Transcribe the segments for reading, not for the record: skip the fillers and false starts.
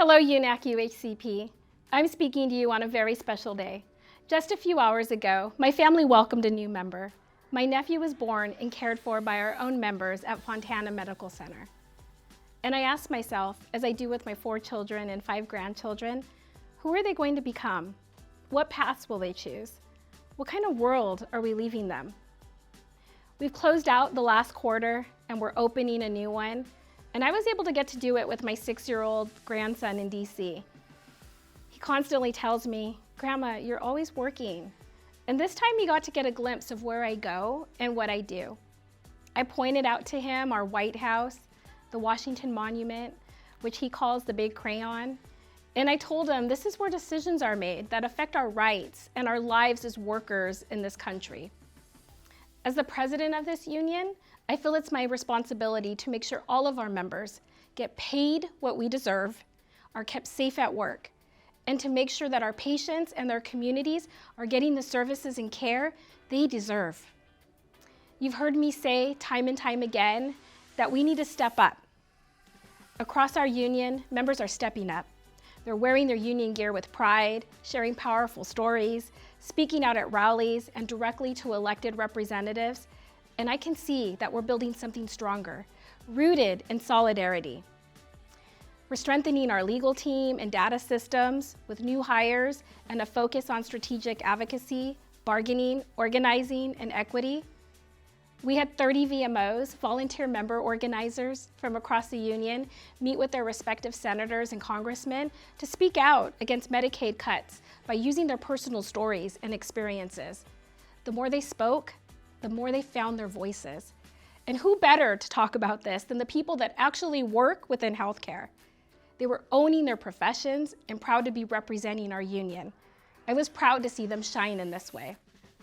Hello, UNAC UHCP. I'm speaking to you on a very special day. Just a few hours ago, my family welcomed a new member. My nephew was born and cared for by our own members at Fontana Medical Center. And I asked myself, as I do with my 4 children and 5 grandchildren, who are they going to become? What paths will they choose? What kind of world are we leaving them? We've closed out the last quarter and we're opening a new one. And I was able to get to do it with my 6-year-old grandson in DC. He constantly tells me, "Grandma, you're always working." And this time he got to get a glimpse of where I go and what I do. I pointed out to him our White House, the Washington Monument, which he calls the Big Crayon. And I told him this is where decisions are made that affect our rights and our lives as workers in this country. As the president of this union, I feel it's my responsibility to make sure all of our members get paid what we deserve, are kept safe at work, and to make sure that our patients and their communities are getting the services and care they deserve. You've heard me say time and time again that we need to step up. Across our union, members are stepping up. They're wearing their union gear with pride, sharing powerful stories, speaking out at rallies and directly to elected representatives. And I can see that we're building something stronger, rooted in solidarity. We're strengthening our legal team and data systems with new hires and a focus on strategic advocacy, bargaining, organizing, and equity. We had 30 VMOs, volunteer member organizers from across the union, meet with their respective senators and congressmen to speak out against Medicaid cuts by using their personal stories and experiences. The more they spoke, the more they found their voices. And who better to talk about this than the people that actually work within healthcare? They were owning their professions and proud to be representing our union. I was proud to see them shine in this way.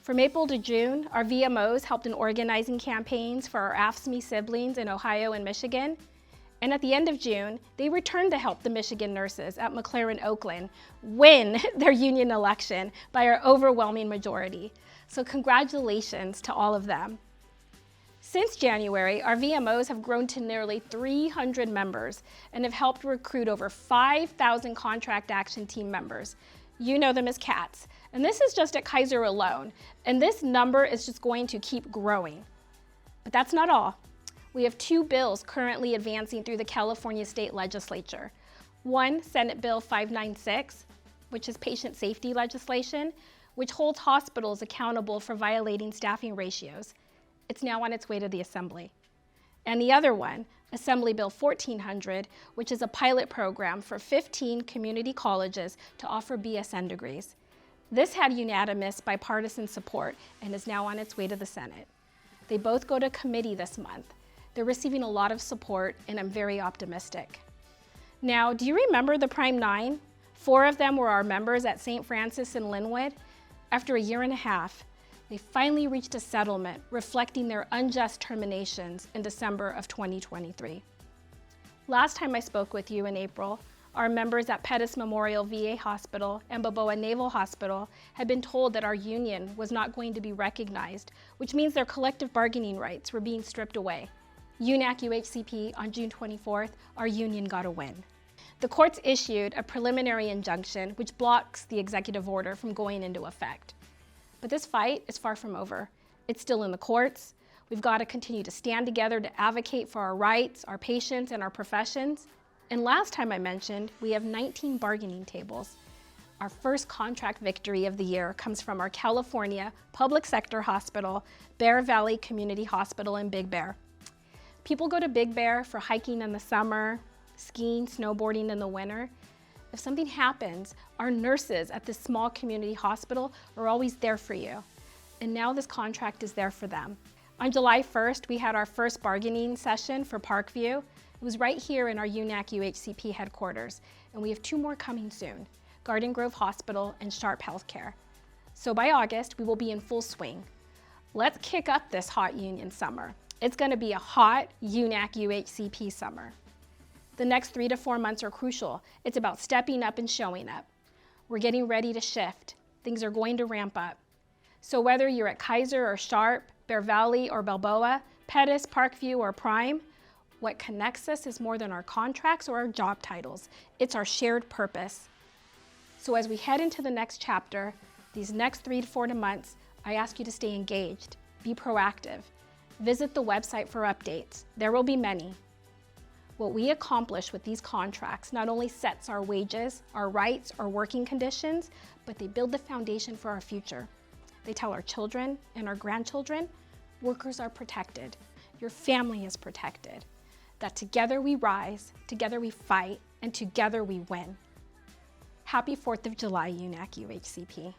From April to June, our VMOs helped in organizing campaigns for our AFSCME siblings in Ohio and Michigan. And at the end of June, they returned to help the Michigan nurses at McLaren Oakland win their union election by our overwhelming majority. So congratulations to all of them. Since January, our VMOs have grown to nearly 300 members and have helped recruit over 5,000 contract action team members. You know them as CATs. And this is just at Kaiser alone. And this number is just going to keep growing. But that's not all. We have 2 bills currently advancing through the California State Legislature. One, Senate Bill 596, which is patient safety legislation, which holds hospitals accountable for violating staffing ratios. It's now on its way to the Assembly. And the other one, Assembly Bill 1400, which is a pilot program for 15 community colleges to offer BSN degrees. This had unanimous bipartisan support and is now on its way to the Senate. They both go to committee this month. They're receiving a lot of support, and I'm very optimistic. Now, do you remember the Prime 9? 4 of them were our members at St. Francis in Linwood. After a year and a half, they finally reached a settlement reflecting their unjust terminations in December of 2023. Last time I spoke with you in April, our members at Pettis Memorial VA Hospital and Balboa Naval Hospital had been told that our union was not going to be recognized, which means their collective bargaining rights were being stripped away. UNAC UHCP on June 24th, our union got a win. The courts issued a preliminary injunction which blocks the executive order from going into effect. But this fight is far from over. It's still in the courts. We've got to continue to stand together to advocate for our rights, our patients, and our professions. And last time I mentioned, we have 19 bargaining tables. Our first contract victory of the year comes from our California public sector hospital, Bear Valley Community Hospital in Big Bear. People go to Big Bear for hiking in the summer, skiing, snowboarding in the winter. If something happens, our nurses at this small community hospital are always there for you. And now this contract is there for them. On July 1st, we had our first bargaining session for Parkview. It was right here in our UNAC UHCP headquarters, and we have 2 more coming soon, Garden Grove Hospital and Sharp Healthcare. So by August, we will be in full swing. Let's kick up this hot union summer. It's gonna be a hot UNAC UHCP summer. The next 3 to 4 months are crucial. It's about stepping up and showing up. We're getting ready to shift. Things are going to ramp up. So whether you're at Kaiser or Sharp, Bear Valley or Balboa, Pettis, Parkview or Prime, What connects us is more than our contracts or our job titles. It's our shared purpose. So as we head into the next chapter, these next 3 to 4 months, I ask you to stay engaged, be proactive. Visit the website for updates. There will be many. What we accomplish with these contracts not only sets our wages, our rights, our working conditions, but they build the foundation for our future. They tell our children and our grandchildren, workers are protected, your family is protected, that together we rise, together we fight, and together we win. Happy 4th of July, UNAC UHCP.